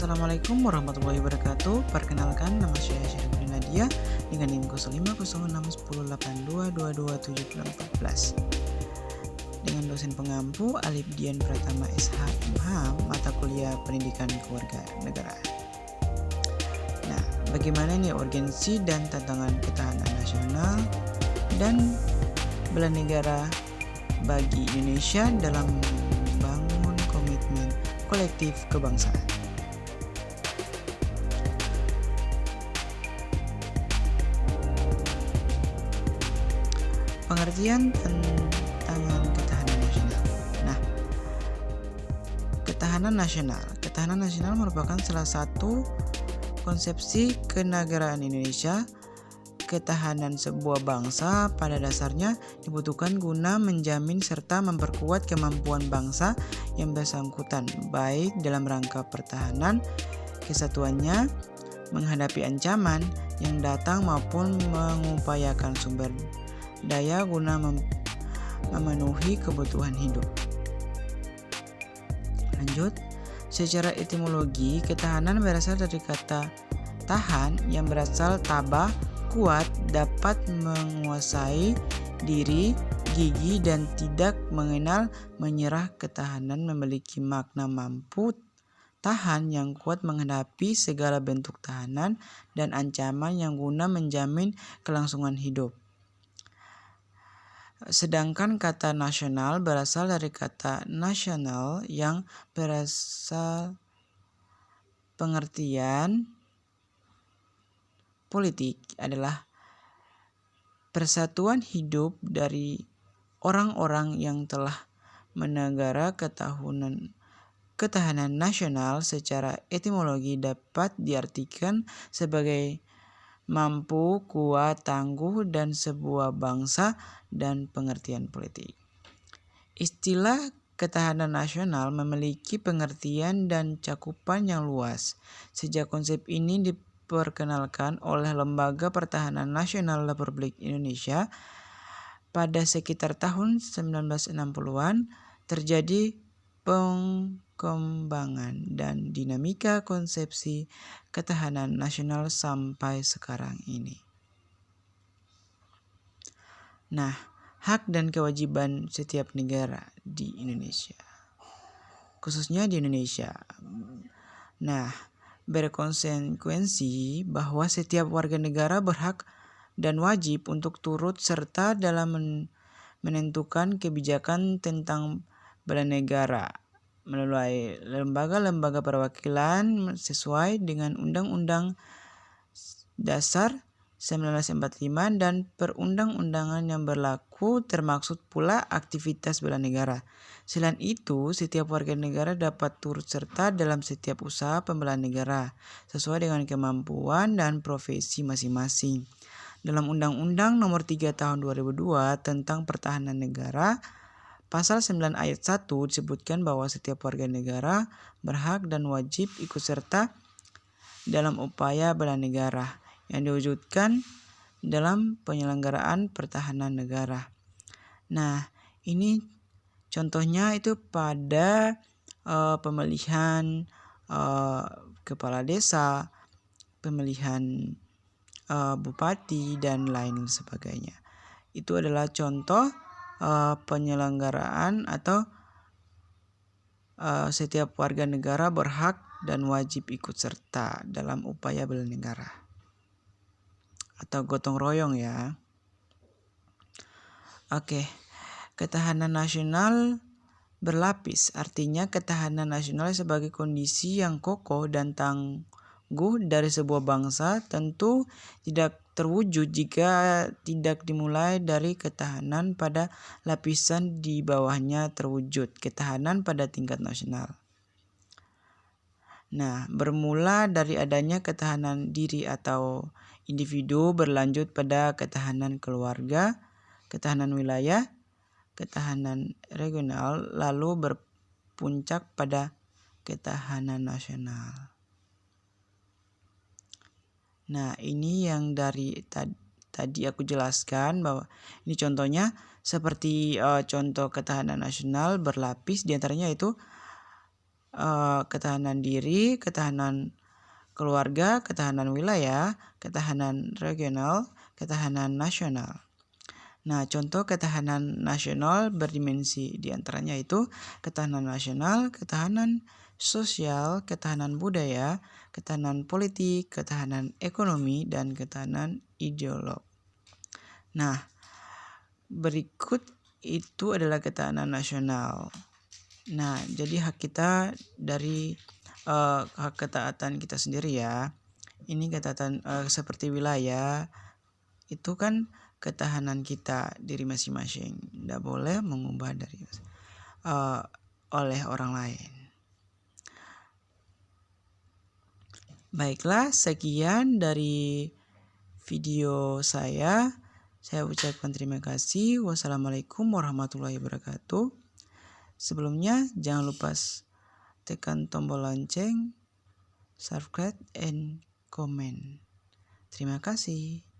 Assalamualaikum warahmatullahi wabarakatuh. Perkenalkan, nama saya Syarifudin Nadia dengan NIM 05061082227414. Dengan dosen pengampu Alif Dian Pratama SH.MH, mata kuliah Pendidikan Keluarga Negara. Nah, bagaimana nih urgensi dan tantangan ketahanan nasional dan bela negara bagi Indonesia dalam membangun komitmen kolektif kebangsaan? Pengertian tantangan ketahanan nasional. Nah, ketahanan nasional merupakan salah satu konsepsi kenegaraan Indonesia. Ketahanan sebuah bangsa pada dasarnya dibutuhkan guna menjamin serta memperkuat kemampuan bangsa yang bersangkutan, baik dalam rangka pertahanan kesatuannya, menghadapi ancaman yang datang maupun mengupayakan sumber daya guna memenuhi kebutuhan hidup. Lanjut, secara etimologi, ketahanan berasal dari kata tahan yang berasal tabah, kuat, dapat menguasai diri, gigih, dan tidak mengenal menyerah. Ketahanan memiliki makna mampu tahan yang kuat menghadapi segala bentuk tahanan dan ancaman yang guna menjamin kelangsungan hidup. Sedangkan kata nasional berasal dari kata nasional yang berasal pengertian politik adalah persatuan hidup dari orang-orang yang telah menegara. Ketahanan nasional secara etimologi dapat diartikan sebagai mampu, kuat, tangguh, dan sebuah bangsa dan pengertian politik. Istilah ketahanan nasional memiliki pengertian dan cakupan yang luas. Sejak konsep ini diperkenalkan oleh Lembaga Pertahanan Nasional Republik Indonesia pada sekitar tahun 1960-an, terjadi pengembangan dan dinamika konsepsi ketahanan nasional sampai sekarang ini. Nah, hak dan kewajiban setiap negara di Indonesia, khususnya di Indonesia. Nah, berkonsekuensi bahwa setiap warga negara berhak dan wajib untuk turut serta dalam menentukan kebijakan tentang bela negara melalui lembaga-lembaga perwakilan sesuai dengan Undang-Undang Dasar 1945 dan perundang-undangan yang berlaku, termaksud pula aktivitas bela negara. Selain itu, setiap warga negara dapat turut serta dalam setiap usaha pembelaan negara sesuai dengan kemampuan dan profesi masing-masing. Dalam Undang-Undang Nomor 3 Tahun 2002 tentang Pertahanan Negara, Pasal 9 ayat 1 disebutkan bahwa setiap warga negara berhak dan wajib ikut serta dalam upaya bela negara yang diwujudkan dalam penyelenggaraan pertahanan negara. Nah, ini contohnya itu pada pemilihan kepala desa, pemilihan bupati, dan lain sebagainya. Itu adalah contoh penyelenggaraan atau setiap warga negara berhak dan wajib ikut serta dalam upaya bela negara atau gotong royong ya. Oke, ketahanan nasional berlapis, artinya ketahanan nasional sebagai kondisi yang kokoh dan tangguh dari sebuah bangsa tentu tidak terwujud jika tidak dimulai dari ketahanan pada lapisan di bawahnya terwujud, ketahanan pada tingkat nasional. Nah, bermula dari adanya ketahanan diri atau individu, berlanjut pada ketahanan keluarga, ketahanan wilayah, ketahanan regional, lalu berpuncak pada ketahanan nasional. Nah, ini yang dari tadi aku jelaskan bahwa ini contohnya seperti contoh ketahanan nasional berlapis, diantaranya itu ketahanan diri, ketahanan keluarga, ketahanan wilayah, ketahanan regional, ketahanan nasional. Nah, contoh ketahanan nasional berdimensi diantaranya itu ketahanan nasional, ketahanan sosial, ketahanan budaya, ketahanan politik, ketahanan ekonomi, dan ketahanan ideolog. Nah, berikut itu adalah ketahanan nasional. Nah, jadi hak kita dari hak ketaatan kita sendiri ya. Ini ketaatan seperti wilayah itu kan ketahanan kita diri masing-masing. Tidak boleh mengubah dari oleh orang lain. Baiklah, sekian dari video saya. Saya ucapkan terima kasih. Wassalamualaikum warahmatullahi wabarakatuh. Sebelumnya jangan lupa tekan tombol lonceng, subscribe, and comment. Terima kasih.